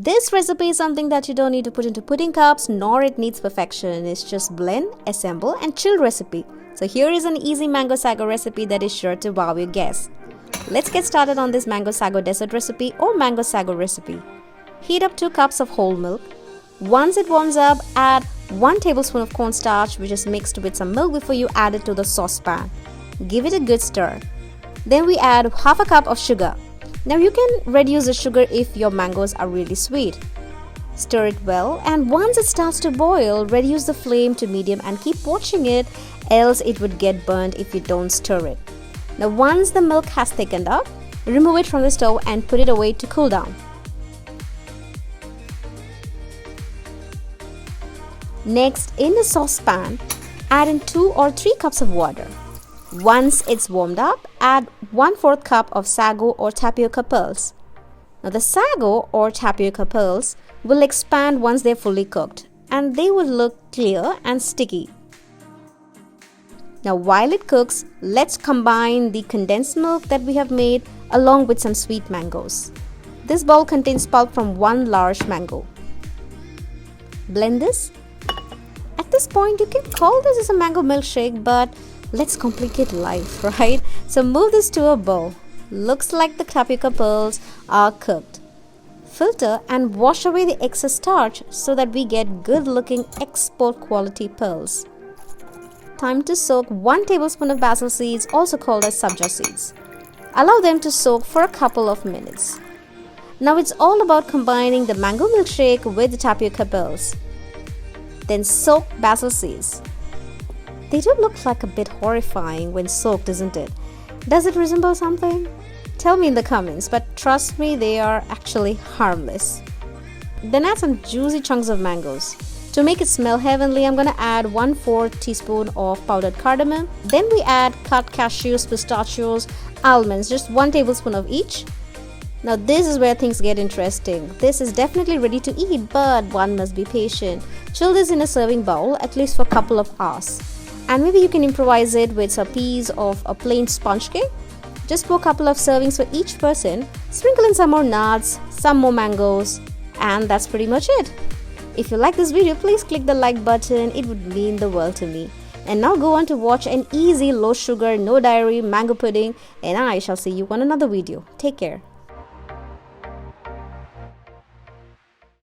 This recipe is something that you don't need to put into pudding cups, nor it needs perfection. It's just blend, assemble and chill recipe. So here is an easy mango sago recipe that is sure to wow your guests. Let's get started on this mango sago dessert recipe or mango sago recipe. Heat up 2 cups of whole milk. Once it warms up, add 1 tablespoon of cornstarch, which is mixed with some milk before you add it to the saucepan. Give it a good stir. Then we add half a cup of sugar. Now you can reduce the sugar if your mangoes are really sweet. Stir it well, and once it starts to boil, reduce the flame to medium and keep watching it, else it would get burnt if you don't stir it. Now once the milk has thickened up, remove it from the stove and put it away to cool down. Next, in the saucepan, add in 2 or 3 cups of water. Once it's warmed up, add 1/4 cup of sago or tapioca pearls. Now the sago or tapioca pearls will expand once they're fully cooked, and they will look clear and sticky. Now while it cooks, let's combine the condensed milk that we have made along with some sweet mangoes. This bowl contains pulp from 1 large mango. Blend this. At this point, you can call this as a mango milkshake, but let's complicate life, right? So move this to a bowl. Looks like the tapioca pearls are cooked. Filter and wash away the excess starch so that we get good looking export quality pearls. Time to soak 1 tablespoon of basil seeds, also called as sabja seeds. Allow them to soak for a couple of minutes. Now it's all about combining the mango milkshake with the tapioca pearls. Then soak basil seeds. They do look like a bit horrifying when soaked, isn't it? Does it resemble something? Tell me in the comments, but trust me, they are actually harmless. Then add some juicy chunks of mangoes. To make it smell heavenly, I'm gonna add 1/4 teaspoon of powdered cardamom. Then we add cut cashews, pistachios, almonds, just 1 tablespoon of each. Now this is where things get interesting. This is definitely ready to eat, but one must be patient. Chill this in a serving bowl at least for a couple of hours. And maybe you can improvise it with a piece of a plain sponge cake. Just pour a couple of servings for each person. Sprinkle in some more nuts, some more mangoes, and that's pretty much it. If you like this video, please click the like button. It would mean the world to me. And now go on to watch an easy, low sugar, no dairy mango pudding, and I shall see you on another video. Take care.